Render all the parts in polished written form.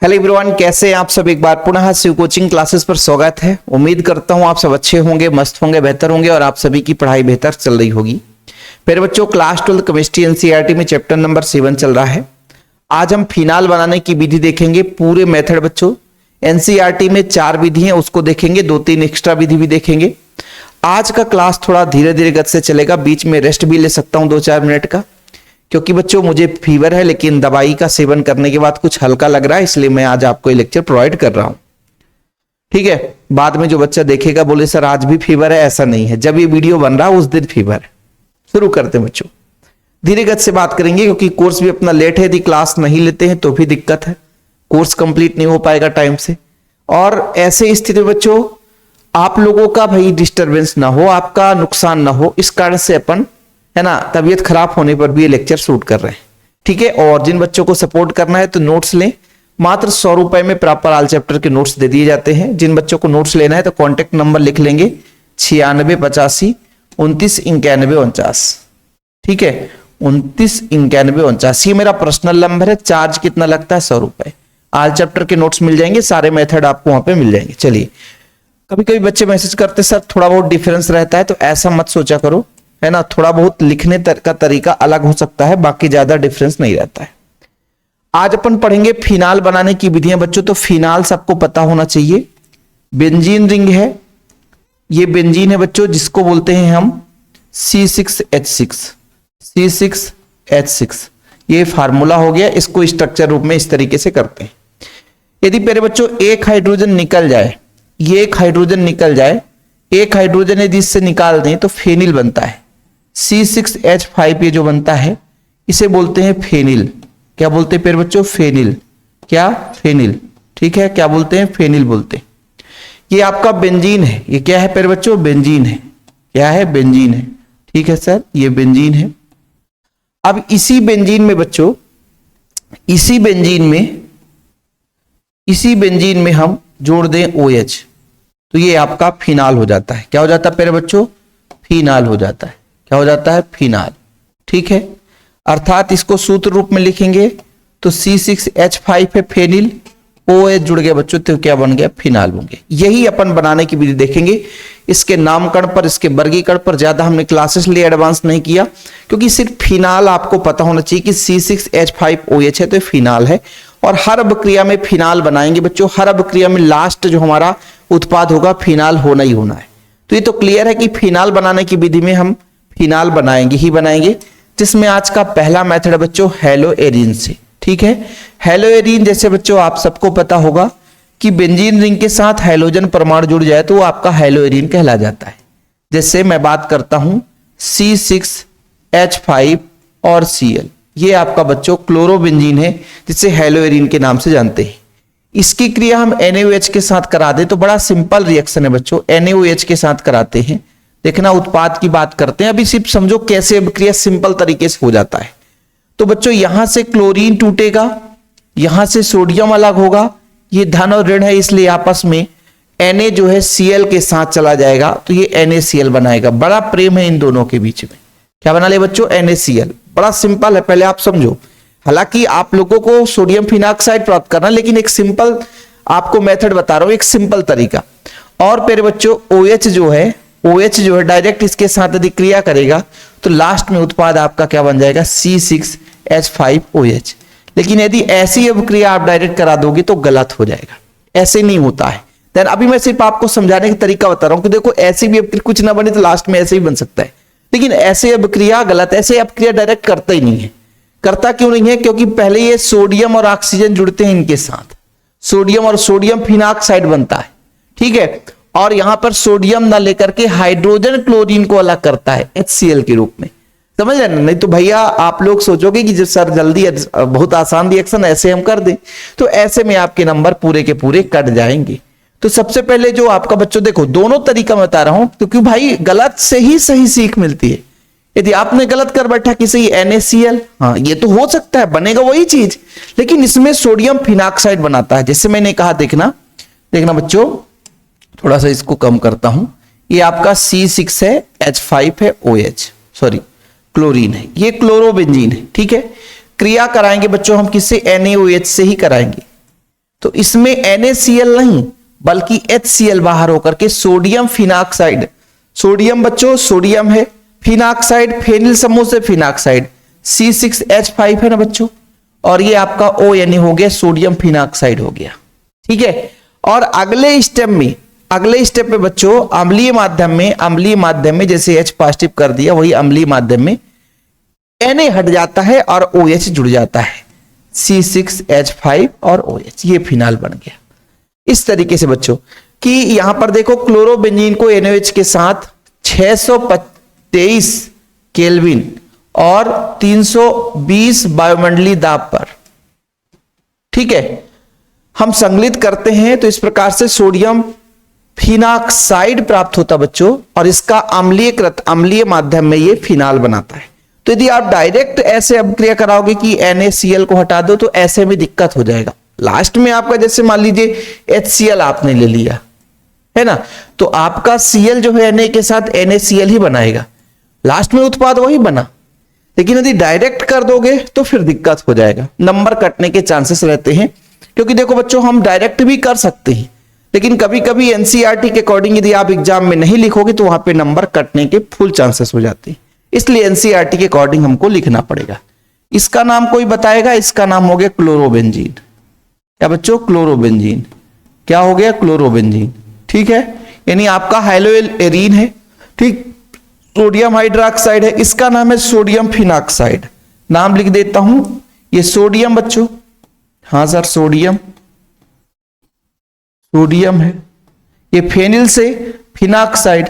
Hello everyone, कैसे हैं आप सब। एक बार पुनः शिव कोचिंग क्लासेस पर स्वागत है। उम्मीद करता हूं आप सब अच्छे होंगे, मस्त होंगे, बेहतर होंगे और आप सभी की पढ़ाई बेहतर चल रही होगी। फिर बच्चों, क्लास 12 केमिस्ट्री एनसीईआरटी में चैप्टर नंबर 7 चल रहा है। आज हम फिनाल बनाने की विधि देखेंगे, पूरे मेथड। बच्चों एनसीईआरटी में 4 विधि है, उसको देखेंगे, 2-3 एक्स्ट्रा विधि भी देखेंगे। आज का क्लास थोड़ा धीरे धीरे गति से चलेगा, बीच में रेस्ट भी ले सकता हूं 2-4 मिनट का, क्योंकि बच्चों मुझे फीवर है, लेकिन दवाई का सेवन करने के बाद कुछ हल्का लग रहा है, इसलिए मैं आज आपको ये लेक्चर प्रोवाइड कर रहा हूं। ठीक है, बाद में जो बच्चा देखेगा बोले सर आज भी फीवर है, ऐसा नहीं है। जब ये वीडियो बन रहा है उस दिन फीवर है। शुरू करते हैं बच्चों, धीरे गति से बात करेंगे, क्योंकि कोर्स भी अपना लेट है। यदि क्लास नहीं लेते हैं तो भी दिक्कत है, कोर्स कंप्लीट नहीं हो पाएगा टाइम से। और ऐसे स्थिति में बच्चों आप लोगों का भाई डिस्टरबेंस ना हो, आपका नुकसान ना हो, इस कारण से अपन है ना तबीयत खराब होने पर भी ये लेक्चर शूट कर रहे हैं। ठीक है, और जिन बच्चों को सपोर्ट करना है तो नोट्स लें, मात्र 100 रुपए में प्रॉपर ऑल चैप्टर के नोट्स दे दिए जाते हैं। जिन बच्चों को नोट्स लेना है तो कॉन्टेक्ट नंबर लिख लेंगे 9685 29 91 49। ठीक है, 29 91 49 ये मेरा पर्सनल नंबर है। चार्ज कितना लगता है? 100 रुपए। ऑल चैप्टर के नोट्स मिल जाएंगे, सारे मेथड आपको वहां पे मिल जाएंगे। चलिए, कभी कभी बच्चे मैसेज करते सर थोड़ा बहुत डिफरेंस रहता है, तो ऐसा मत सोचा करो, है ना। थोड़ा बहुत लिखने का तरीका अलग हो सकता है, बाकी ज्यादा डिफरेंस नहीं रहता है। आज अपन पढ़ेंगे फिनाल बनाने की विधियां बच्चों। तो फिनाल सबको पता होना चाहिए, बेंजीन रिंग है। ये बेंजीन है बच्चों, जिसको बोलते हैं हम C6H6। C6H6 ये फार्मूला हो गया। इसको स्ट्रक्चर रूप में इस तरीके से करते हैं। यदि पहले बच्चों एक हाइड्रोजन निकल जाए, ये एक हाइड्रोजन निकल जाए, एक हाइड्रोजन यदि इससे निकाल दें तो फेनिल बनता है। C6H5 ये जो बनता है इसे बोलते हैं फेनिल। क्या बोलते हैं फिर बच्चों? फेनिल। क्या? फेनिल। ठीक है, क्या बोलते हैं? फेनिल बोलते हैं। ये आपका बेंजीन है। ये क्या है फिर बच्चों? बेंजीन है। क्या है? बेंजीन है। ठीक है सर, ये बेंजीन है। अब इसी बेंजीन में बच्चों, इसी बेंजीन में हम जोड़ दें OH, तो ये आपका फिनाल हो जाता है। क्या हो जाता है फिर बच्चों? फिनाल हो जाता है। क्या हो जाता है? फिनाल। ठीक है, अर्थात इसको सूत्र रूप में लिखेंगे तो C6H5 है फेनिल, OH जुड़ गया बच्चों, तो क्या बन गया? फिनाल बन गया। यही अपन बनाने की विधि देखेंगे। इसके नामकरण पर, इसके वर्गीकरण पर ज्यादा हमने क्लासेस लिए एडवांस नहीं किया, क्योंकि सिर्फ फिनाल आपको पता होना चाहिए कि C6H5OH है तो फिनाल है। और हर अभिक्रिया में फिनाल बनाएंगे बच्चों। हर अभिक्रिया में लास्ट जो हमारा उत्पाद होगा फिनाल होना ही होना है। तो ये तो क्लियर है कि फिनाल बनाने की विधि में हम फिनाल बनाएंगे ही बनाएंगे, जिसमें आज का पहला मेथड है बच्चों हेलोएरीन से। ठीक है, हेलोएरीन जैसे बच्चों आप सबको पता होगा कि बेंजीन रिंग के साथ हाइड्रोजन परमाणु जुड़ जाए तो वो आपका हेलोएरीन कहला जाता है। जैसे मैं बात करता हूं C6H5 और Cl, ये आपका बच्चों क्लोरोबेंजीन है, जिसे हेलोएरीन के नाम से जानते हैं। इसकी क्रिया हम NaOH के साथ करा दे तो बड़ा सिंपल रिएक्शन है बच्चों। NaOH के साथ कराते हैं, देखना उत्पाद की बात करते हैं। अभी सिर्फ समझो कैसे अभिक्रिया सिंपल तरीके से हो जाता है। तो बच्चों यहां से क्लोरीन टूटेगा, यहां से सोडियम अलग होगा, ये धन और ऋण है, इसलिए आपस में Na जो है Cl के साथ चला जाएगा, तो ये NaCl बनाएगा। बड़ा प्रेम है इन दोनों के बीच में। क्या बना ले बच्चों? NaCl। बड़ा सिंपल है, पहले आप समझो। हालांकि आप लोगों को सोडियम फिनॉक्साइड प्राप्त करना, लेकिन एक सिंपल आपको मेथड बता रहा हूं, एक सिंपल तरीका। और फिर बच्चों OH जो है डायरेक्ट इसके साथ यदि क्रिया करेगा तो लास्ट में उत्पाद आपका क्या बन जाएगा? C6H5OH। लेकिन यदि ऐसी अभिक्रिया आप डायरेक्ट करा दोगे तो गलत हो जाएगा, ऐसे नहीं होता है। देन अभी मैं सिर्फ आपको समझाने का तरीका बता रहा हूं कि देखो ऐसी भी कुछ ना बने तो लास्ट में ऐसे ही बन सकता है, लेकिन ऐसे अभिक्रिया गलत। ऐसे अभिक्रिया डायरेक्ट करता ही नहीं है। करता क्यों नहीं है? क्योंकि पहले ये सोडियम और ऑक्सीजन जुड़ते हैं इनके साथ, सोडियम और सोडियम फिनॉक्साइड बनता है। ठीक है, और यहां पर सोडियम ना लेकर के हाइड्रोजन क्लोरीन को अलग करता है HCl के रूप में। समझ रहे ना? नहीं तो भैया आप लोग सोचोगे कि सर जल्दी बहुत आसान रिएक्शन ऐसे हम कर दें, तो ऐसे में आपके नंबर पूरे के पूरे कट जाएंगे। तो सबसे पहले जो आपका बच्चों देखो, दोनों तरीका मैं बता रहा हूं, क्योंकि भाई गलत से ही सही सीख मिलती है। यदि आपने गलत कर बैठा किसी NaCl, हाँ ये तो हो सकता है बनेगा वही चीज, लेकिन इसमें सोडियम फिनॉक्साइड बनाता है। जैसे मैंने कहा, देखना बच्चों, थोड़ा सा इसको कम करता हूं। ये आपका C6 है, H5 है, OH सॉरी क्लोरीन है, ये क्लोरोबेंजीन है। ठीक है, क्रिया कराएंगे बच्चों हम किससे? NaOH से ही कराएंगे। तो इसमें NaCl नहीं बल्कि HCl बाहर होकर के सोडियम फिनाक्साइड, सोडियम बच्चों सोडियम है, फिनाक्साइड फेनिल समूह से फिनाक्साइड C6H5 है ना बच्चों, और ये आपका O यानी हो गया सोडियम फिनाक्साइड हो गया। ठीक है, और अगले स्टेप में बच्चों अम्लीय माध्यम में जैसे H पॉजिटिव कर दिया, वही अम्लीय माध्यम में Na हट जाता है और OH जुड़ जाता है, C6H5 और OH, ये फिनाल बन गया। इस तरीके से बच्चों कि यहां पर देखो क्लोरोबेंजीन को NaOH के साथ 623 केल्विन और 320 वायुमंडलीय दाब पर, ठीक है, हम संकलित करते हैं तो इस प्रकार से सोडियम फिनाक्साइड प्राप्त होता बच्चों, और इसका अम्लीय माध्यम में ये फिनाल बनाता है। तो यदि आप डायरेक्ट ऐसे अभिक्रिया कराओगे कि NaCl को हटा दो तो ऐसे में दिक्कत हो जाएगा। लास्ट में आपका जैसे मान लीजिए HCl आपने ले लिया है ना, तो आपका Cl जो है Na के साथ NaCl ही बनाएगा, लास्ट में उत्पाद वही बना। लेकिन यदि डायरेक्ट कर दोगे तो फिर दिक्कत हो जाएगा, नंबर कटने के चांसेस रहते हैं। क्योंकि देखो बच्चों हम डायरेक्ट भी कर सकते हैं, लेकिन कभी कभी NCERT के अकॉर्डिंग यदि आप एग्जाम में नहीं लिखोगे तो वहां पे नंबर कटने के फुल चांसेस हो जाते हैं, इसलिए NCERT के अकॉर्डिंग हमको लिखना पड़ेगा। इसका नाम कोई बताएगा, इसका नाम हो गया क्लोरोबेंजीन। क्या बच्चों, क्लोरोबेंजीन। क्या हो गया, क्लोरोबेंजीन। ठीक है, यानी आपका हाइड्रोल एरीन है, ठीक, सोडियम हाइड्रोक्साइड है, इसका नाम है सोडियम फिनाक्साइड। नाम लिख देता हूं, ये सोडियम बच्चों, हाँ सर सोडियम है, ये फेनिल से फिनाक्साइड,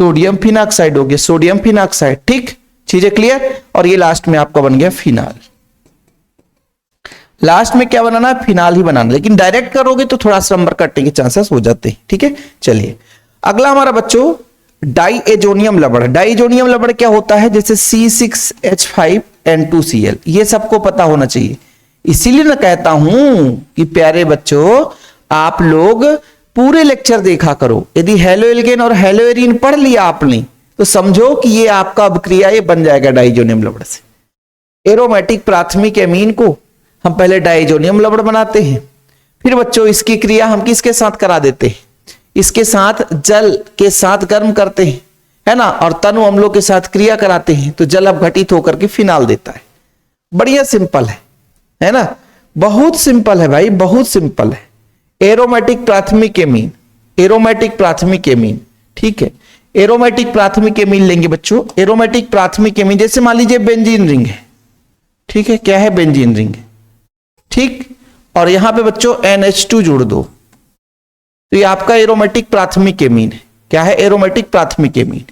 सोडियम फिनाक्साइड हो गया, सोडियम फिनाक्साइड। ठीक, चीजें क्लियर। और ये लास्ट में आपका बन गया फिनाल। लास्ट में क्या बनाना है, फिनाल ही बनाना, लेकिन डायरेक्ट करोगे तो थोड़ा सा नंबर कटने के चांसेस हो जाते हैं। ठीक है, चलिए अगला हमारा बच्चों डाइएजोनियम लवण। डाइएजोनियम लवण क्या होता है, जैसे C6H5N2Cl, ये सबको पता होना चाहिए। इसीलिए मैं कहता हूं कि प्यारे बच्चों आप लोग पूरे लेक्चर देखा करो। यदि हेलो एल्केन और हेलो एरीन पढ़ लिया आपने तो समझो कि ये आपका अभिक्रिया ये बन जाएगा डाइएजोनियम लवण से। एरोमेटिक प्राथमिक एमीन को हम पहले डाइएजोनियम लवण बनाते हैं, फिर बच्चों इसकी क्रिया हम किसके साथ करा देते हैं, इसके साथ जल के साथ गर्म करते हैं, है ना, और तनु अम्लों के साथ क्रिया कराते हैं तो जल अपघटित होकर के फिनाल देता है। बढ़िया सिंपल है ना, बहुत सिंपल है भाई, बहुत सिंपल है। एरोमेटिक प्राथमिक एमीन, एरोमेटिक प्राथमिक एमीन, ठीक है, एरोमेटिक प्राथमिक एमीन लेंगे बच्चों। एरोमेटिक प्राथमिक एमीन जैसे मान लीजिए बेंजीन रिंग है, ठीक है, क्या है, बेंजीन रिंग, ठीक, और यहां पे बच्चों NH2 जोड़ दो तो ये आपका एरोमेटिक प्राथमिक एमीन है। क्या है, एरोमेटिक प्राथमिक एमीन।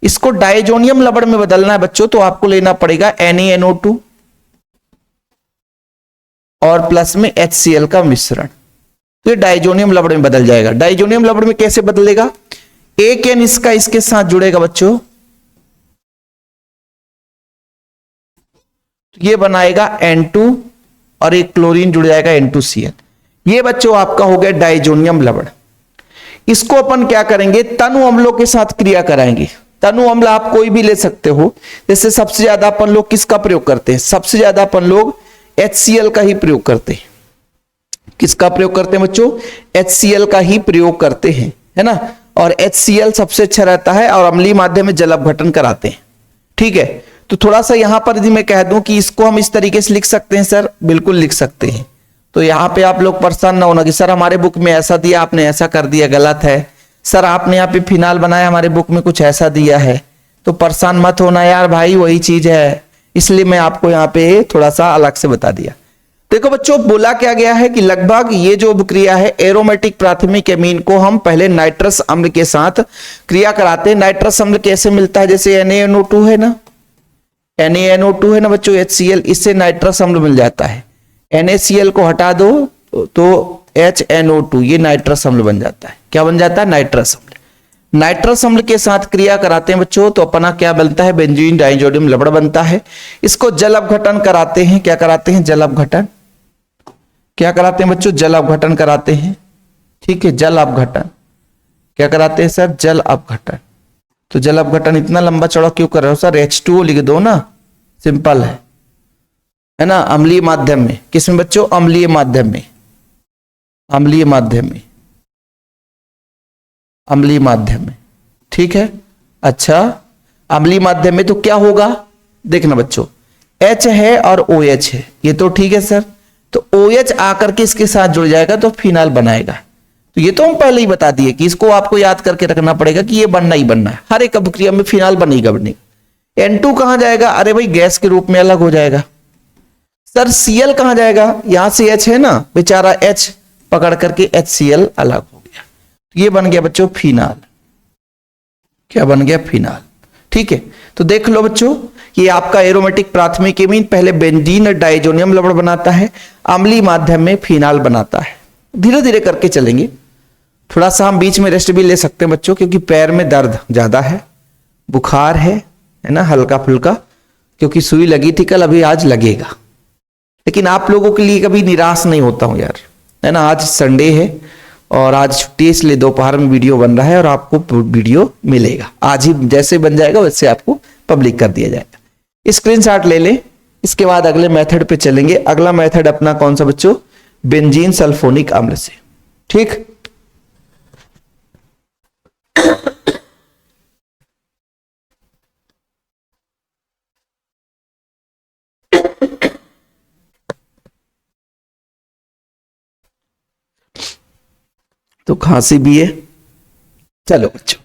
इसको डाइएजोनियम लवण में बदलना है बच्चों तो आपको लेना पड़ेगा NaNO2 और प्लस में HCl का मिश्रण, तो ये डाइएजोनियम लवण में बदल जाएगा। डाइएजोनियम लवण में कैसे बदलेगा, एक एन इसका इसके साथ जुड़ेगा बच्चों, तो ये बनाएगा N2 और एक क्लोरीन जुड़ जाएगा N2Cl। ये बच्चों आपका हो गया डाइएजोनियम लवण। इसको अपन क्या करेंगे, तनु अम्लों के साथ क्रिया कराएंगे। तनु अम्ल आप कोई भी ले सकते हो, जैसे सबसे ज्यादा अपन लोग किसका प्रयोग करते हैं, सबसे ज्यादा अपन लोग HCl का ही प्रयोग करते हैं। किसका प्रयोग करते हैं बच्चों, HCl का ही प्रयोग करते हैं, है ना, और HCl सबसे अच्छा रहता है और अम्लीय माध्यम में जल अपघटन कराते हैं। ठीक है, तो थोड़ा सा यहां पर यदि मैं कह दूं कि इसको हम इस तरीके से लिख सकते हैं, सर बिल्कुल लिख सकते हैं। तो यहां पे आप लोग परेशान ना होना कि सर हमारे बुक में ऐसा दिया, आपने ऐसा कर दिया, गलत है। सर आपने यहाँ पे फिनाल बनाया, हमारे बुक में कुछ ऐसा दिया है, तो परेशान मत होना यार भाई, वही चीज है, इसलिए मैं आपको यहाँ पे थोड़ा सा अलग से बता दिया। देखो बच्चों बोला क्या गया है कि लगभग ये जो क्रिया है एरोमेटिक प्राथमिक एमीन को हम पहले नाइट्रस अम्ल के साथ क्रिया कराते हैं। नाइट्रस अम्ल कैसे मिलता है, जैसे NaNO2 है ना, NaNO2 है ना बच्चों, HCl, इससे नाइट्रस अम्ल मिल जाता है। NaCl को हटा दो तो HNO2, ये नाइट्रस अम्ल बन जाता है। क्या बन जाता है, नाइट्रस अम्ल। नाइट्रस अम्ल के साथ क्रिया कराते हैं बच्चों तो अपना क्या बनता है, बेंजीन डाइजोनियम लवण बनता है। इसको जल अपघटन कराते हैं, क्या कराते हैं, जल अपघटन। क्या कराते हैं बच्चों, जल अपघटन कराते हैं। ठीक है, जल अपघटन क्या कराते हैं सर, जल अपघटन। तो जल अपघटन इतना लंबा चौड़ा क्यों कर रहे हो सर? H2O लिख दो ना, सिंपल है ना। अम्लीय माध्यम में, किसमें बच्चों? अम्लीय माध्यम में, अम्लीय माध्यम में, अम्लीय माध्यम में, ठीक है। अच्छा, अम्लीय माध्यम में तो क्या होगा? देखना बच्चों, H है और OH है, ये तो ठीक है सर। तो OH आकर के इसके साथ जुड़ जाएगा तो फिनाल बनाएगा। तो ये तो हम पहले ही बता दिए कि इसको आपको याद करके रखना पड़ेगा कि ये बनना ही बनना है, हर एक अभिक्रिया में फिनाल बनेगा बनेगा। N2 कहां जाएगा? अरे भाई गैस के रूप में अलग हो जाएगा। सर Cl कहां जाएगा? यहां से H है ना, बेचारा H पकड़ करके HCl अलग हो गया, तो ये बन गया बच्चों फिनाल। क्या बन गया? फिनाल। ठीक है, तो देख लो बच्चों, ये आपका एरोमेटिक प्राथमिक एमीन पहले बेंजीन और डाइजोनियम लवण बनाता है, अम्लीय माध्यम में फिनाल बनाता है। धीरे धीरे करके चलेंगे, थोड़ा सा हम बीच में रेस्ट भी ले सकते हैं बच्चों, क्योंकि पैर में दर्द ज्यादा है, बुखार है ना, हल्का फुल्का, क्योंकि सुई लगी थी कल, अभी आज लगेगा। लेकिन आप लोगों के लिए कभी निराश नहीं होता हूं यार, है ना। आज संडे है और आज छुट्टी, इसलिए दोपहर में वीडियो बन रहा है और आपको वीडियो मिलेगा आज ही, जैसे बन जाएगा वैसे आपको पब्लिक कर दिया जाएगा। स्क्रीनशॉट ले लें, इसके बाद अगले मेथड पे चलेंगे। अगला मेथड अपना कौन सा बच्चों? बेंजीन सल्फोनिक अम्ल से, ठीक। तो खांसी भी है। चलो बच्चों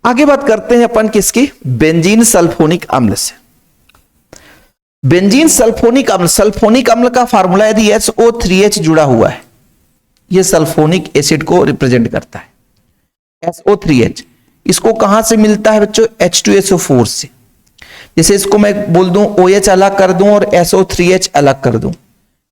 आगे बात करते हैं अपन किसकी? बेंजीन सल्फोनिक अम्ल से। बेंजीन सल्फोनिक अम्ल, सल्फोनिक अम्ल का फार्मूला यदि SO3H जुड़ा हुआ है, यह सल्फोनिक एसिड को रिप्रेजेंट करता है। SO3H इसको कहां से मिलता है बच्चों? H2SO4 से। जैसे इसको मैं बोल दूं OH अलग कर दूं और SO3H अलग कर दूं,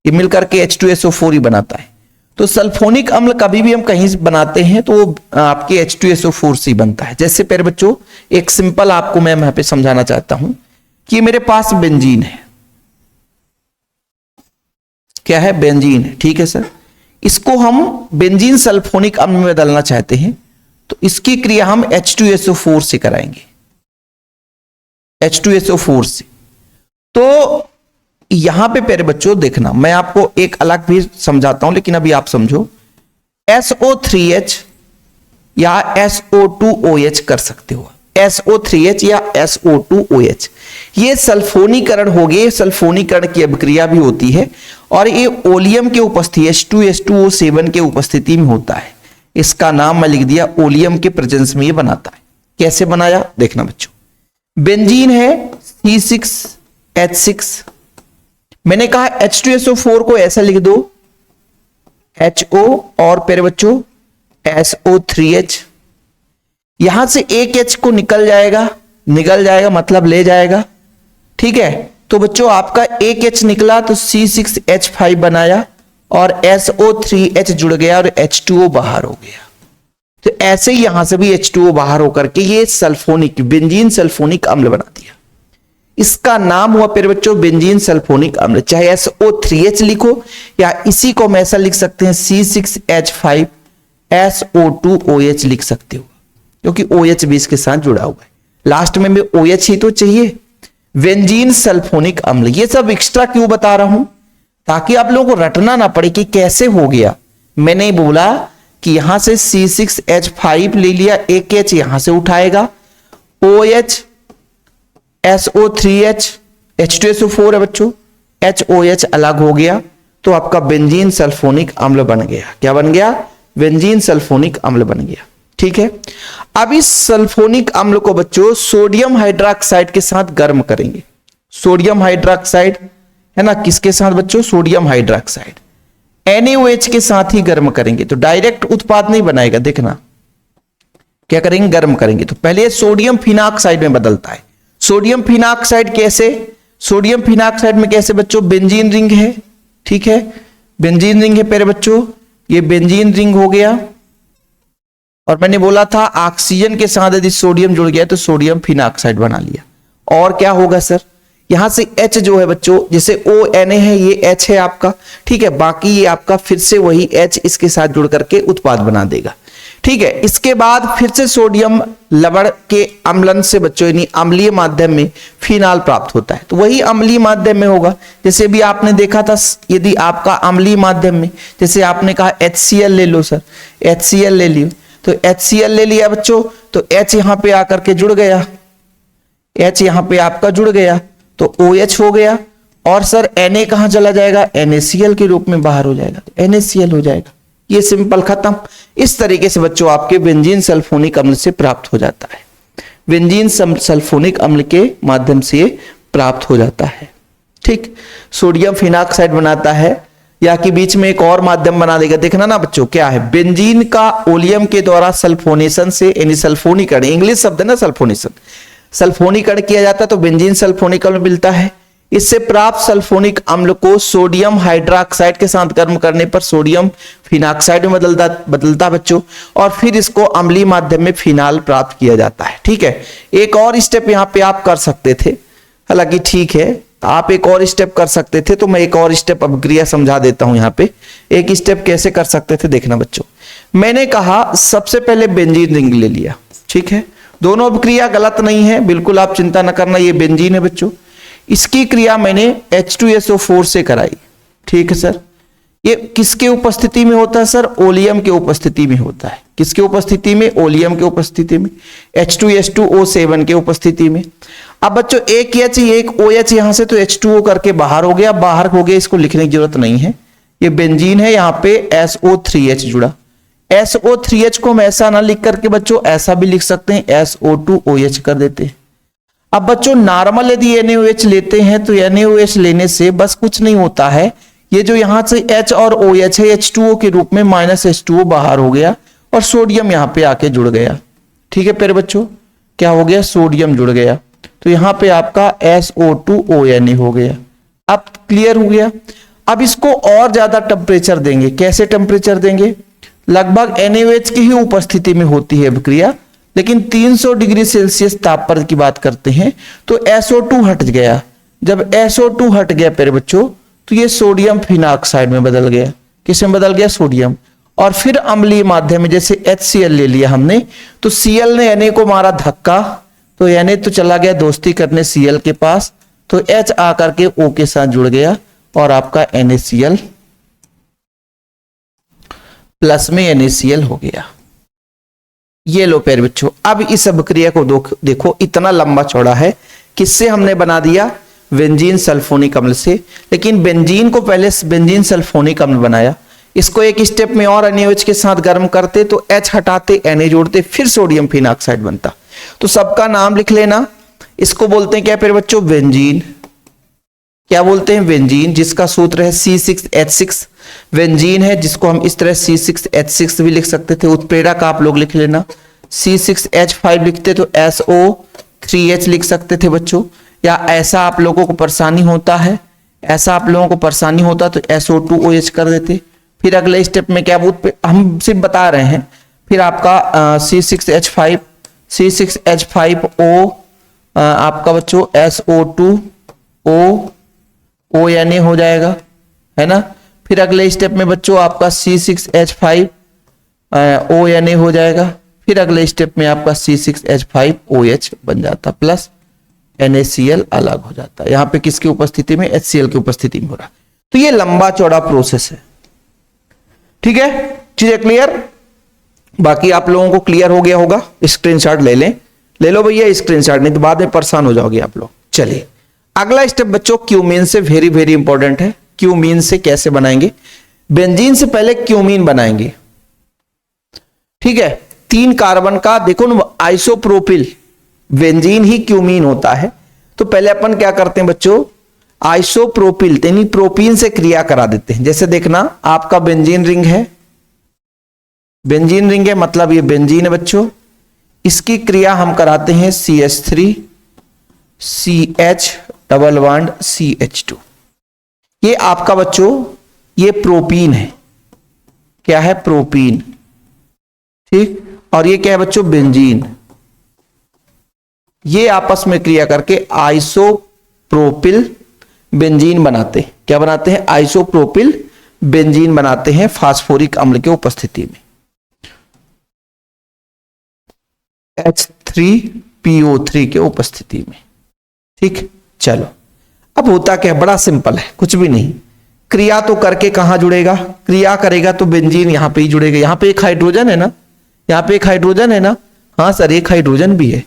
ये मिलकर के H2SO4 ही बनाता है। तो सल्फोनिक अम्ल कभी भी हम कहीं से बनाते हैं तो आपके H2SO4 से बनता है। जैसे पहले बच्चों एक सिंपल आपको मैं यहां पे समझाना चाहता हूं कि मेरे पास बेंजीन है, क्या है? बेंजीन है, ठीक है सर। इसको हम बेंजीन सल्फोनिक अम्ल में बदलना चाहते हैं, तो इसकी क्रिया हम H2SO4 से कराएंगे, H2SO4 से। तो यहां पे प्यारे बच्चों देखना, मैं आपको एक अलग भी समझाता हूं, लेकिन अभी आप समझो। SO3H या SO2OH कर सकते हो, SO3H या SO2OH, ये सल्फोनीकरण हो गए। सल्फोनीकरण की अभिक्रिया भी होती है और ये ओलियम के उपस्थिति H2H2O7 के उपस्थिति में होता है। इसका नाम मैं लिख दिया, ओलियम के प्रेजेंस में ये बनाता है। कैसे बनाया देखना बच्चों, बेंजीन है C6H6, मैंने कहा H2SO4 को ऐसा लिख दो HO और प्यारे बच्चों SO3H, यहां से एक H को निकल जाएगा मतलब ले जाएगा, ठीक है। तो बच्चों आपका एक H निकला तो C6H5 बनाया और SO3H जुड़ गया और H2O बाहर हो गया। तो ऐसे ही यहां से भी H2O बाहर होकर के ये सल्फोनिक बेंजीन सल्फोनिक अम्ल बना दिया। इसका नाम हुआ फिर बच्चों बेंजीन सल्फोनिक अम्ल। चाहे SO3H लिखो या इसी को हम ऐसा लिख सकते हैं C6H5 SO2OH लिख सकते हो, क्योंकि OH भी इसके साथ जुड़ा हुआ है। लास्ट में भी OH ही तो चाहिए। बेंजीन सल्फोनिक अम्ल, ये सब एक्स्ट्रा क्यों बता रहा हूं? ताकि आप लोगों को रटना ना पड़े कि कैसे हो गया। मैंने बोला कि यहां से C6H5 ले लिया, एक H यहां से उठाएगा, OH SO3H H2SO4 है बच्चों, HOH अलग हो गया, तो आपका बेंजीन सल्फोनिक अम्ल बन गया। क्या बन गया? बेंजीन सल्फोनिक अम्ल बन गया, ठीक है। अब इस सल्फोनिक अम्ल को बच्चों सोडियम हाइड्रोक्साइड के साथ गर्म करेंगे। सोडियम हाइड्रोक्साइड है ना, किसके साथ बच्चों? सोडियम हाइड्रोक्साइड NaOH के साथ ही गर्म करेंगे, तो डायरेक्ट उत्पाद नहीं बनाएगा। देखना क्या करेंगे, गर्म करेंगे। तो पहले सोडियम फिनाक्साइड में बदलता है। सोडियम फिनाक्साइड कैसे? सोडियम फिनाक्साइड में कैसे बच्चों? बेंजीन रिंग है, ठीक है, बेंजीन रिंग है प्यारे बच्चों, ये बेंजीन रिंग हो गया। और मैंने बोला था ऑक्सीजन के साथ यदि सोडियम जुड़ गया तो सोडियम फिनाक्साइड बना लिया। और क्या होगा सर? यहां से H जो है बच्चों, जैसे ONA है ये H है आपका, ठीक है, बाकी ये आपका फिर से वही H इसके साथ जुड़ करके उत्पाद बना देगा। ठीक है। इसके बाद फिर से सोडियम लवण के अम्लन से बच्चों यानी अम्लीय माध्यम में फिनाल प्राप्त होता है। तो वही अम्लीय माध्यम में होगा, जैसे भी आपने देखा था, यदि आपका अम्लीय माध्यम में, जैसे आपने कहा HCl ले लो सर, HCl ले लियो, तो HCl ले लिया बच्चों, तो H यहां पे आकर के जुड़ गया, H यहां पे आपका जुड़ गया तो OH हो गया, और सर Na कहां चला जाएगा, NaCl के रूप में बाहर हो जाएगा, तो NaCl हो जाएगा। ये सिंपल खत्म। इस तरीके से बच्चों आपके बेंजीन सल्फोनिक अम्ल से प्राप्त हो जाता है, बेंजीन सल्फोनिक अम्ल के माध्यम से प्राप्त हो जाता है। ठीक, सोडियम फिनाक्साइड बनाता है, या कि बीच में एक और माध्यम बना देगा। देखना ना बच्चों क्या है, बेंजीन का ओलियम के द्वारा सल्फोनेशन से यानी सल्फोनीकरण, इंग्लिश शब्द है ना सल्फोनेशन, सल्फोनीकरण किया जाता है तो बेंजीन सल्फोनिक अम्ल मिलता है। इससे प्राप्त सल्फोनिक अम्ल को सोडियम हाइड्रोक्साइड के साथ गर्म करने पर सोडियम फिनाक्साइड में बदलता बच्चों, और फिर इसको अम्लीय माध्यम में फिनाल प्राप्त किया जाता है। ठीक है, एक और स्टेप यहाँ पे आप कर सकते थे, हालांकि ठीक है आप एक और स्टेप कर सकते थे, तो मैं एक और स्टेप अभिक्रिया समझा देता हूं। यहाँ पे एक स्टेप कैसे कर सकते थे देखना बच्चों। मैंने कहा सबसे पहले बेंजीन रिंग ले लिया, ठीक है, दोनों अभिक्रिया गलत नहीं है, बिल्कुल आप चिंता न करना, ये बेंजीन है बच्चों। इसकी क्रिया मैंने H2SO4 से कराई, ठीक है सर। ये किसके उपस्थिति में होता है सर, ओलियम के उपस्थिति में होता है। किसके उपस्थिति में, ओलियम के उपस्थिति में, H2S2O7 के उपस्थिति में। अब बच्चों एक H एक OH यहां से तो H2O करके बाहर हो गया, बाहर हो गया, इसको लिखने की जरूरत नहीं है, ये बेंजीन है, यहाँ पे SO3H जुड़ा। SO3H को हम ऐसा ना लिख करके बच्चों ऐसा भी लिख सकते हैं, SO2OH कर देते हैं। अब बच्चों नॉर्मल यदि NaOH लेते हैं तो NaOH लेने से बस कुछ नहीं होता है, ये जो यहां से H और OH है H2O के रूप में माइनस H2O बाहर हो गया और सोडियम यहां पे आके जुड़ गया। ठीक है प्यारे बच्चों, क्या हो गया, सोडियम जुड़ गया, तो यहां पे आपका SO2ONA हो गया। अब क्लियर हो गया। अब इसको और ज्यादा टेम्परेचर देंगे, कैसे टेम्परेचर देंगे, लगभग NaOH की ही उपस्थिति में होती है अभिक्रिया, लेकिन 300 डिग्री सेल्सियस तापमान की बात करते हैं तो SO2 हट गया। जब SO2 हट गया प्यारे बच्चों तो ये सोडियम फिनाक्साइड में बदल गया। किस में बदल गया, सोडियम। और फिर अम्लीय माध्यम में जैसे HCl ले लिया हमने, तो Cl ने Na को मारा धक्का, तो Na तो चला गया दोस्ती करने Cl के पास, तो H आकर के O के साथ जुड़ गया और आपका NaCl प्लस में NaCl हो गया। ये लो प्यारे बच्चों, अब इस अभिक्रिया को देखो, इतना लंबा चौड़ा है, किससे हमने बना दिया, बेंजीन सल्फोनिक अम्ल से। लेकिन बेंजीन को पहले बेंजीन सल्फोनिक अम्ल बनाया, इसको एक स्टेप में और NaOH के साथ गर्म करते तो H हटाते Na जोड़ते, फिर सोडियम फिनाक्साइड बनता। तो सबका नाम लिख लेना, इसको बोलते हैं क्या प्यारे बच्चों, बेंजीन। क्या बोलते हैं, बेंजीन, जिसका सूत्र है C6H6। बेंजीन है जिसको हम इस तरह C6H6 भी लिख सकते थे। उत्प्रेरक आप लोग लिख लेना, C6H5 लिखते तो SO3H लिख सकते थे बच्चों, या ऐसा आप लोगों को परेशानी होता है, ऐसा आप लोगों को परेशानी होता तो SO2OH कर देते। फिर अगले स्टेप में क्या, हम सिर्फ बता रहे हैं। फिर आपका C6H5O आपका बच्चों SO2ONA हो जाएगा, है ना। फिर अगले स्टेप में बच्चों आपका C6H5ONA हो जाएगा। फिर अगले स्टेप में आपका C6H5OH बन जाता, प्लस NaCl अलग हो जाता है। यहां पे किसकी उपस्थिति में, HCl की उपस्थिति में हो रहा। तो ये लंबा चौड़ा प्रोसेस है, ठीक है, चीजें क्लियर। बाकी आप लोगों को क्लियर हो गया होगा, स्क्रीनशॉट ले लें, ले लो भैया स्क्रीनशॉट, नहीं तो बाद में परेशान हो जाओगे आप लोग। चलिए अगला स्टेप बच्चों क्यूमीन से, वेरी वेरी इंपॉर्टेंट है। क्यूमीन से कैसे बनाएंगे, बेंजीन से पहले क्यूमीन बनाएंगे, ठीक है। 3 कार्बन का देखो ना, आइसोप्रोपिल, बेंजीन ही क्यूमीन होता है। तो पहले अपन क्या करते हैं बच्चों, आइसोप्रोपिल यानी प्रोपीन से क्रिया करा देते हैं। जैसे देखना आपका बेंजीन रिंग है, बेंजीन रिंग है मतलब ये बेंजीन है बच्चों, इसकी क्रिया हम कराते हैं CH3 CH double bond CH2। ये आपका बच्चों ये प्रोपीन है, क्या है, प्रोपीन, ठीक। और ये क्या है बच्चों, बेंजीन। ये आपस में क्रिया करके आइसोप्रोपिल बेंजीन बनाते, क्या बनाते हैं, आइसोप्रोपिल बेंजीन बनाते हैं फास्फोरिक अम्ल के उपस्थिति में। H3PO3 के उपस्थिति में। ठीक, चलो अब होता क्या, बड़ा सिंपल है, कुछ भी नहीं। क्रिया तो करके कहां जुड़ेगा, क्रिया करेगा तो बेंजीन यहां पे ही जुड़ेगा। यहां पे एक हाइड्रोजन है ना, यहां पे एक हाइड्रोजन है ना, हाँ सर एक हाइड्रोजन भी है,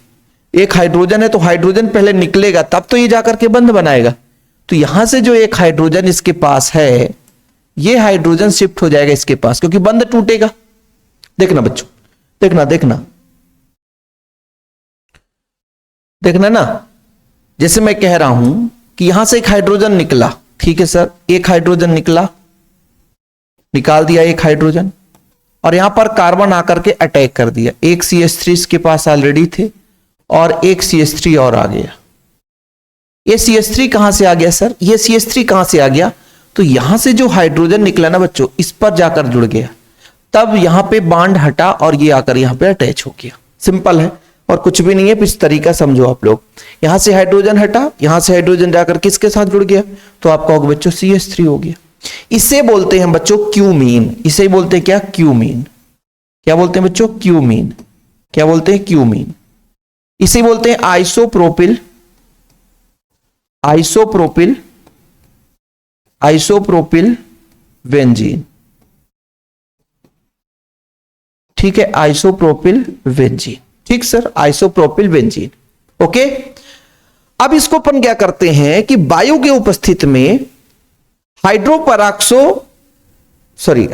एक हाइड्रोजन है तो हाइड्रोजन पहले निकलेगा तब तो ये जाकर के बंध बनाएगा। तो यहां से जो एक हाइड्रोजन इसके पास है, ये हाइड्रोजन शिफ्ट हो जाएगा इसके पास, क्योंकि बंध टूटेगा। देखना बच्चों, देखना देखना देखना ना, जैसे मैं कह रहा हूं कि यहां से एक हाइड्रोजन निकला, ठीक है सर, एक हाइड्रोजन निकला, निकाल दिया एक हाइड्रोजन, और यहां पर कार्बन आकर के अटैक कर दिया। एक CH3 इसके पास ऑलरेडी थे और एक CH3 और आ गया। ये CH3 कहां से आ गया सर, ये CH3 कहां से आ गया, तो यहां से जो हाइड्रोजन निकला ना बच्चों, इस पर जाकर जुड़ गया, तब यहां पे बॉन्ड हटा और ये आकर यहां पे अटैच हो गया। सिंपल है और कुछ भी नहीं है, इस तरीका समझो आप लोग। यहां से हाइड्रोजन हटा, यहां से हाइड्रोजन जाकर किसके साथ जुड़ गया, तो आपका होगा बच्चों CH3 हो गया। इसे बोलते हैं बच्चों क्यूमीन, इसे बोलते हैं क्या, क्यूमीन। क्या बोलते हैं बच्चों, क्यूमीन। क्या बोलते हैं, क्यूमीन। इसे बोलते हैं आइसोप्रोपिल, आइसोप्रोपिल, आइसोप्रोपिल बेंजीन। ठीक है, आइसोप्रोपिल बेंजीन। ठीक सर, आइसोप्रोपिल बेंजीन। ओके, अब इसको अपन क्या करते हैं कि वायु के उपस्थिति में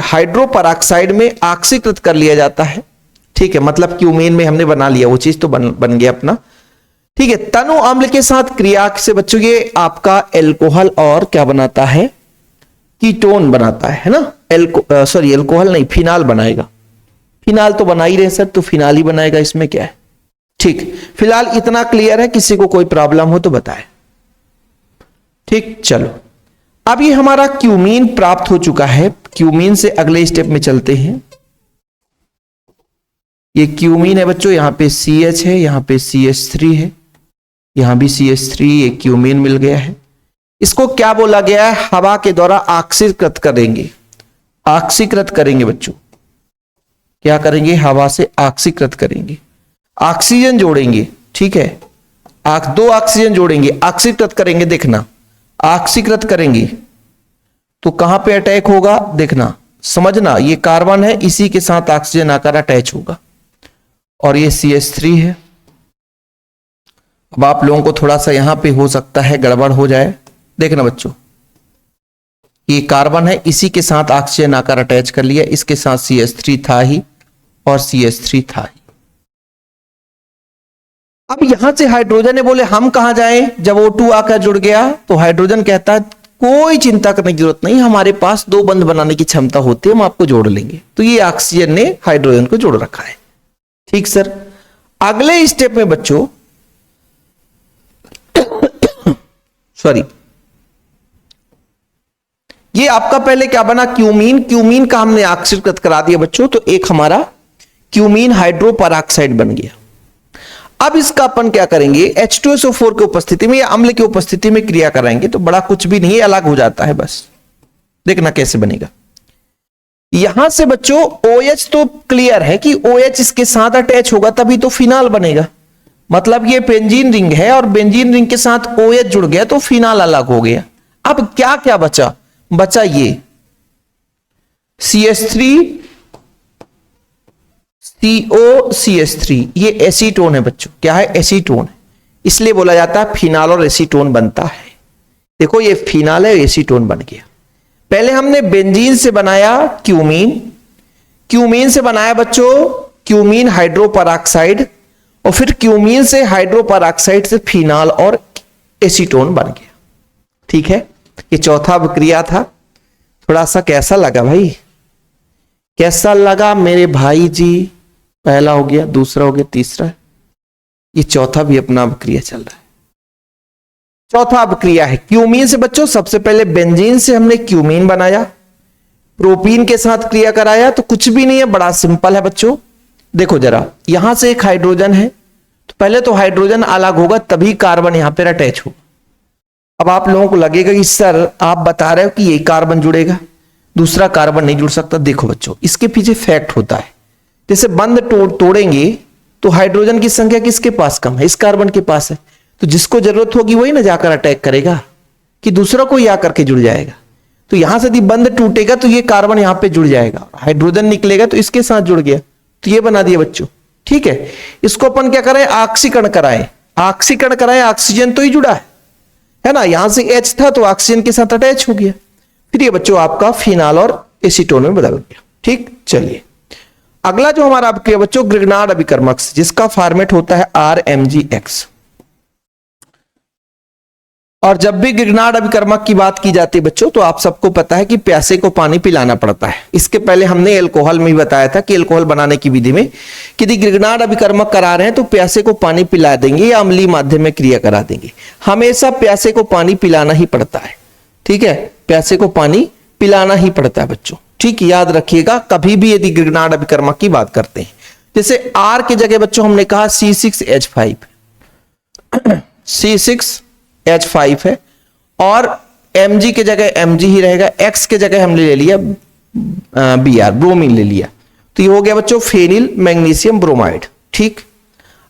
हाइड्रोपराक्साइड में ऑक्सीकृत कर लिया जाता है। ठीक है, मतलब क्यूमीन में हमने बना लिया, वो चीज तो बन गया अपना। ठीक है, तनु अम्ल के साथ क्रिया से बच्चों ये आपका एल्कोहल और क्या बनाता है, कीटोन बनाता है ना। एल्कोहल नहीं, फिनाल बनाएगा। फिनाल तो बना ही रहे सर, तो फिनाल ही बनाएगा, इसमें क्या है। ठीक, फिलहाल इतना क्लियर है, किसी को कोई प्रॉब्लम हो तो बताएं। ठीक, चलो अब ये हमारा क्यूमीन प्राप्त हो चुका है। क्यूमीन से अगले स्टेप में चलते हैं। ये क्यूमीन है बच्चों, यहां पे CH है, यहां पे CH3 है, यहां भी CH3, ये क्यूमीन मिल गया है। इसको क्या बोला गया है, हवा के द्वारा ऑक्सीकृत करेंगे। ऑक्सीकृत करेंगे बच्चों, क्या करेंगे, हवा से ऑक्सीकृत करेंगे, ऑक्सीजन जोड़ेंगे। ठीक है, 2 ऑक्सीजन जोड़ेंगे, ऑक्सीकृत करेंगे। देखना, ऑक्सीकृत करेंगे तो कहां पे अटैक होगा, देखना समझना, ये कार्बन है, इसी के साथ ऑक्सीजन आकर अटैच होगा, और ये CH3 है। अब आप लोगों को थोड़ा सा यहां पे हो सकता है गड़बड़ हो जाए। देखना बच्चों, ये कार्बन है, इसी के साथ ऑक्सीजन आकर अटैच कर लिया, इसके साथ CH3 था ही और CH3 था ही। अब यहां से हाइड्रोजन ने बोले हम कहां जाएं, जब O2 आकर जुड़ गया तो हाइड्रोजन कहता है कोई चिंता करने की जरूरत नहीं, हमारे पास 2 बंध बनाने की क्षमता होती है, हम आपको जोड़ लेंगे। तो ये ऑक्सीजन ने हाइड्रोजन को जोड़ रखा है। ठीक सर, अगले स्टेप में बच्चों सॉरी, ये आपका पहले क्या बना, क्यूमीन। क्यूमीन का हमने ऑक्सीकृत करा दिया बच्चों, तो एक हमारा क्यूमीन हाइड्रोपराक्साइड बन गया। अब इसका अपन क्या करेंगे, H2SO4 की उपस्थिति में या अम्ल की उपस्थिति में क्रिया कराएंगे, तो बड़ा कुछ भी नहीं है, अलग हो जाता है बस। देखना कैसे बनेगा। यहां से बच्चों OH तो क्लियर है कि OH इसके साथ अटैच होगा तभी तो फिनाल बनेगा। मतलब ये बेंजीन रिंग है और बेंजीन रिंग के साथ OH जुड़ गया तो फिनाल अलग हो गया। अब क्या क्या बचा, ये CH3 COCH3, ये एसीटोन है बच्चों। क्या है, एसीटोन है, इसलिए बोला जाता है फिनाल और एसीटोन बनता है। देखो ये फिनाल है, एसीटोन बन गया। पहले हमने बेंजीन से बनाया क्यूमीन, क्यूमीन से बनाया बच्चों क्यूमीन हाइड्रोपराक्साइड, और फिर क्यूमीन से हाइड्रोपराक्साइड से फिनाल और एसीटोन बन गया। ठीक है, ये चौथा क्रिया था। थोड़ा सा कैसा लगा भाई, कैसा लगा मेरे भाई जी। पहला हो गया, दूसरा हो गया, तीसरा, ये चौथा भी अपना क्रिया चल रहा है। चौथा क्रिया है क्यूमीन से बच्चों। सबसे पहले बेंजीन से हमने क्यूमीन बनाया, प्रोपीन के साथ क्रिया कराया, तो कुछ भी नहीं है, बड़ा सिंपल है बच्चों। देखो जरा, यहां से एक हाइड्रोजन है, तो पहले तो हाइड्रोजन अलग होगा तभी कार्बन यहां पर अटैच होगा। अब आप लोगों को लगेगा कि सर आप बता रहे हो कि ये कार्बन जुड़ेगा, दूसरा कार्बन नहीं जुड़ सकता। देखो बच्चों, इसके पीछे फैक्ट होता है। जैसे बंध तोड़ेंगे तो हाइड्रोजन की संख्या किसके पास कम है? इस कार्बन के पास है। तो जिसको जरूरत होगी वही ना जाकर अटैक करेगा, कि दूसरा कोई आकर के जुड़ जाएगा। तो यहां से यदि बंध टूटेगा तो ये कार्बन यहां पे जुड़ जाएगा, हाइड्रोजन निकलेगा तो इसके साथ जुड़ गया, तो ये बना दिया बच्चों। ठीक है, इसको अपन क्या करें? ऑक्सीकरण कराएं। ऑक्सीकरण कराएं, ऑक्सीजन तो ही जुड़ा है ना, यहां से H था तो ऑक्सीजन के साथ अटैच हो गया, फिर ये बच्चों आपका फिनाल और एसीटोन में बदल गया। ठीक, चलिए अगला जो हमारा आपके बच्चों ग्रिग्नार्ड अभिकर्मक, जिसका फॉर्मेट होता है RMgX। और जब भी ग्रिग्नार्ड अभिकर्मक की बात की जाती है बच्चों, तो आप सबको पता है कि प्यासे को पानी पिलाना पड़ता है। इसके पहले हमने एल्कोहल में ही बताया था कि एल्कोहल बनाने की विधि में कि यदि ग्रिग्नार्ड अभिकर्मक करा रहे हैं तो प्यासे को पानी पिला देंगे या अम्लीय माध्यम में क्रिया करा देंगे। हमेशा प्यासे को पानी पिलाना ही पड़ता है। ठीक है, प्यासे को पानी पिलाना ही पड़ता है बच्चों। ठीक, याद रखिएगा कभी भी यदि ग्रिग्नार्ड अभिकर्मक की बात करते हैं। जैसे R की जगह बच्चों हमने कहा C6H5 C6H5 है, और Mg की जगह Mg ही रहेगा, X की जगह हमने ले लिया Br, ब्रोमीन ले लिया, तो ये हो गया बच्चों फेनिल मैग्नीशियम ब्रोमाइड। ठीक,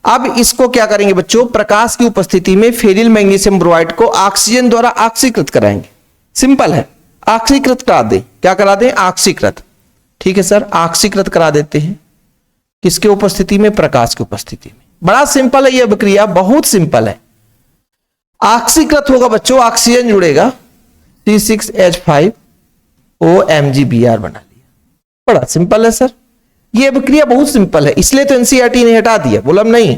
अब इसको क्या करेंगे बच्चों? प्रकाश की उपस्थिति में फेनिल मैग्नीशियम ब्रोमाइड को ऑक्सीजन द्वारा ऑक्सीकृत कराएंगे। सिंपल है, ऑक्सीकृत करा दें। क्या करा दें? ऑक्सीकृत। ठीक है सर, ऑक्सीकृत करा देते हैं। किसके उपस्थिति में? प्रकाश की उपस्थिति में। बड़ा सिंपल है, यह अभिक्रिया बहुत सिंपल है। ऑक्सीकृत होगा बच्चों, ऑक्सीजन जुड़ेगा, C6H5OMgBr बना लिया। बड़ा सिंपल है सर, यह अभिक्रिया बहुत सिंपल है, इसलिए तो एनसीईआरटी ने हटा दिया। बोला नहीं,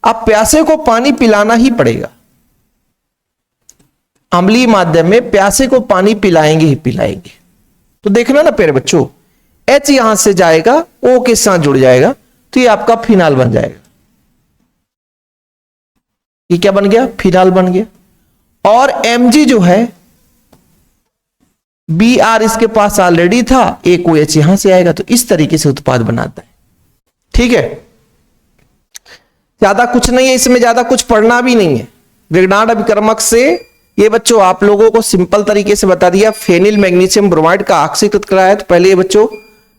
अब प्यासे को पानी पिलाना ही पड़ेगा। अम्लीय माध्यम में प्यासे को पानी पिलाएंगे ही पिलाएंगे। तो देखना ना प्यारे बच्चों, H यहां से जाएगा, O के साथ जुड़ जाएगा, तो ये आपका फिनाल बन जाएगा। ये क्या बन गया? फिनाल बन गया। और Mg जो है, Br इसके पास ऑलरेडी था, एक OH यहां से आएगा, तो इस तरीके से उत्पाद बनाता है। ठीक है, ज्यादा कुछ नहीं है इसमें, ज्यादा कुछ पढ़ना भी नहीं है। ग्रिग्नार्ड अभिकर्मक से ये बच्चों आप लोगों को सिंपल तरीके से बता दिया, फेनिल मैग्नीशियम ब्रोमाइड का ऑक्सीकृत कराया। तो पहले ये बच्चों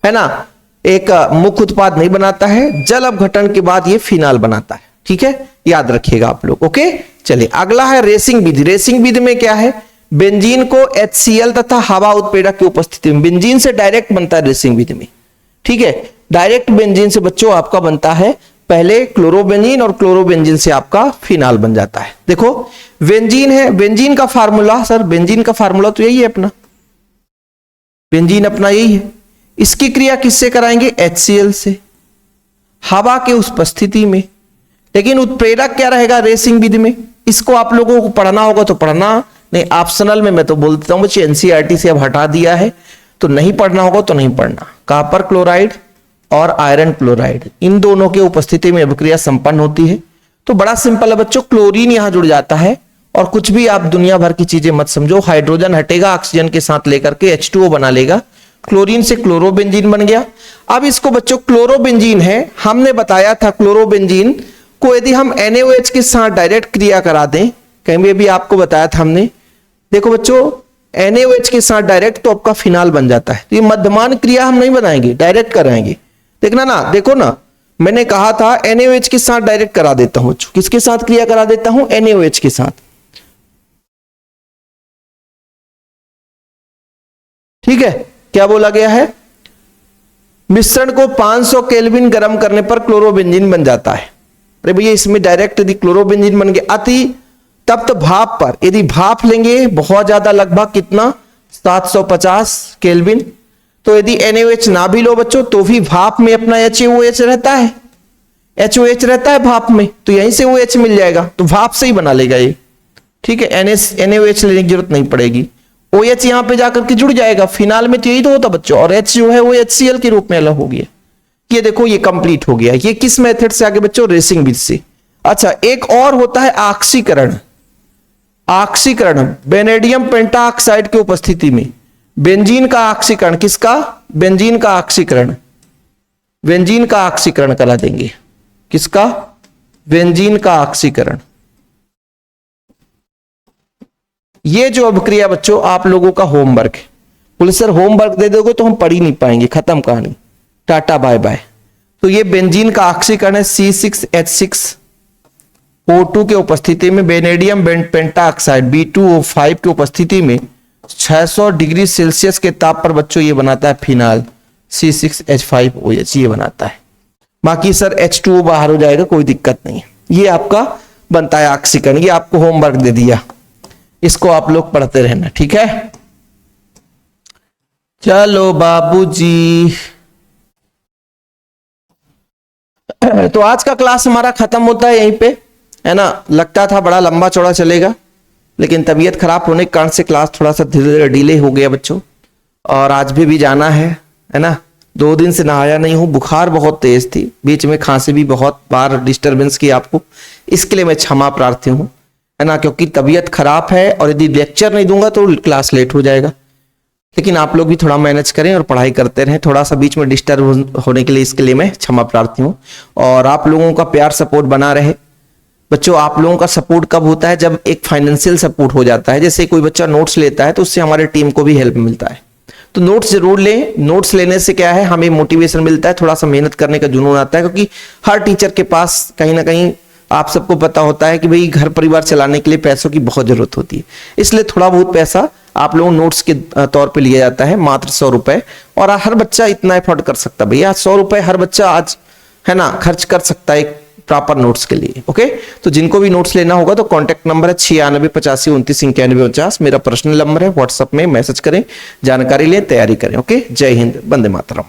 है ना, एक मुख्य उत्पाद नहीं बनाता है, जल अपघटन के बाद ये फिनाल बनाता है। ठीक है, याद रखिएगा आप लोग। ओके, चलिए अगला है रेसिंग विधि। रेसिंग विधि में क्या है? बेंजीन को HCl तथा हवा उत्प्रेरक की उपस्थिति में, बेंजीन से डायरेक्ट बनता है रेसिंग विधि में। ठीक है, डायरेक्ट बेंजीन से बच्चों आपका बनता है पहले क्लोरोबेंजीन, और क्लोरोबेंजीन से आपका फिनाल बन जाता है। देखो बेंजीन है, बेंजीन का फार्मूला सर, बेंजीन का फार्मूला तो यही है अपना, बेंजीन अपना यही है। इसकी क्रिया किससे कराएंगे? HCl से, हवा के उपस्थिति में। लेकिन उत्प्रेरक क्या रहेगा रेसिंग विधि में? इसको आप लोगों को पढ़ना होगा तो पढ़ना, नहीं ऑप्शनल में मैं तो बोल देता हूं बच्चे, एनसीईआरटी से अब हटा दिया है, तो नहीं पढ़ना होगा तो नहीं पढ़ना। कॉपर क्लोराइड और आयरन क्लोराइड, इन दोनों के उपस्थिति में अभिक्रिया संपन्न होती है। तो बड़ा सिंपल है बच्चों, क्लोरीन यहां जुड़ जाता है, और कुछ भी आप दुनिया भर की चीजें मत समझो। हाइड्रोजन हटेगा, ऑक्सीजन के साथ लेकर के H2O बना लेगा, क्लोरीन से क्लोरोबेंजीन बन गया। अब इसको बच्चों क्लोरोबेंजीन है, हमने बताया था क्लोरोबेंजीन को यदि हम NaOH के साथ डायरेक्ट क्रिया करा दें, कहीं भी आपको बताया था हमने, देखो बच्चों NaOH के साथ डायरेक्ट, तो आपका फिनाल बन जाता है। तो ये मध्यमान क्रिया हम नहीं बनाएंगे, डायरेक्ट कराएंगे। देखना ना, देखो ना, मैंने कहा था NaOH के साथ डायरेक्ट करा देता हूं। किसके साथ क्रिया करा देता हूं? NaOH के साथ। ठीक है, क्या बोला गया है? मिश्रण को 500 केल्विन गर्म करने पर क्लोरोबेंजीन बन जाता है। अरे भैया, इसमें डायरेक्ट यदि क्लोरोबेंजीन बन गया, अति तप्त भाप पर यदि भाप लेंगे बहुत ज्यादा, लगभग कितना 750 केल्विन, तो यदि NaOH ना भी लो बच्चों तो भी भाप में अपना HOH रहता है, HOH रहता है भाप में, तो यहीं से OH मिल जाएगा, तो भाप से ही बना लेगा ये। ठीक है, NaOH लेने की जरूरत नहीं पड़ेगी, OH यहां पे जाकर के जुड़ जाएगा। फिनाल में तो यही तो होता बच्चों, और H जो है वो HCl के रूप में अलग हो गया। ये देखो ये कंप्लीट हो गया। ये किस मेथड से आगे बच्चों? रेसिंग विधि से। अच्छा, एक और होता है ऑक्सीकरण। ऑक्सीकरण बेनेडियम पेंटाऑक्साइड की उपस्थिति में बेंजीन का ऑक्सीकरण, किसका? बेंजीन का ऑक्सीकरण, बेंजीन का ऑक्सीकरण करा देंगे। किसका? बेंजीन का ऑक्सीकरण। ये जो अभिक्रिया बच्चों आप लोगों का होमवर्क है, बोले सर होमवर्क दे दोगे तो हम पढ़ ही नहीं पाएंगे, खत्म कहानी, टाटा बाय बाय। तो ये बेंजीन का ऑक्सीकरण है C6H6O2 के उपस्थिति में वेनेडियम पेंटाऑक्साइड B2O5 की उपस्थिति में 600 डिग्री सेल्सियस के ताप पर बच्चों ये बनाता है फिनाल C6H5OH ये बनाता है। बाकी सर H2O बाहर हो जाएगा, कोई दिक्कत नहीं है। ये आपका बनता है ऑक्सीकरण। ये आपको होमवर्क दे दिया, इसको आप लोग पढ़ते रहना, ठीक है। चलो बाबूजी, तो आज का क्लास हमारा खत्म होता है यहीं पे, है ना। लगता था बड़ा लंबा चौड़ा चलेगा, लेकिन तबीयत खराब होने के कारण से क्लास थोड़ा सा डिले हो गया बच्चों। और आज भी जाना है ना। 2 दिन से नहाया नहीं हूं, बुखार बहुत तेज थी, बीच में खांसी भी बहुत बार डिस्टरबेंस की आपको, इसके लिए मैं क्षमा प्रार्थी हूं, है ना। क्योंकि तबीयत खराब है और यदि लेक्चर नहीं दूंगा तो क्लास लेट हो जाएगा। लेकिन आप लोग भी थोड़ा मैनेज करें और पढ़ाई करते रहें। थोड़ा सा बीच में डिस्टर्ब होने के लिए, इसके लिए मैं क्षमा प्रार्थी हूँ। और आप लोगों का प्यार सपोर्ट बना रहे बच्चों। आप लोगों का सपोर्ट कब होता है? जब एक फाइनेंशियल सपोर्ट हो जाता है। जैसे कोई बच्चा नोट्स लेता है तो उससे हमारे टीम को भी हेल्प मिलता है। तो नोट्स जरूर लें। नोट्स लेने से क्या है, हमें मोटिवेशन मिलता है, थोड़ा सा मेहनत करने का जुनून आता है। क्योंकि हर टीचर के पास कहीं ना कहीं आप सबको पता होता है कि भाई घर परिवार चलाने के लिए पैसों की बहुत जरूरत होती है। इसलिए थोड़ा बहुत पैसा आप लोगों नोट्स के तौर पे लिया जाता है, मात्र 100 रुपए। और हर बच्चा इतना एफोर्ड कर सकता है भैया, 100 रुपए हर बच्चा आज, है ना, खर्च कर सकता है प्रॉपर नोट्स के लिए। ओके, तो जिनको भी नोट्स लेना होगा तो कॉन्टैक्ट नंबर है 9685292950, मेरा पर्सनल नंबर है। व्हाट्सएप में मैसेज करें, जानकारी लें, तैयारी करें। ओके, जय हिंद, वंदे मातरम।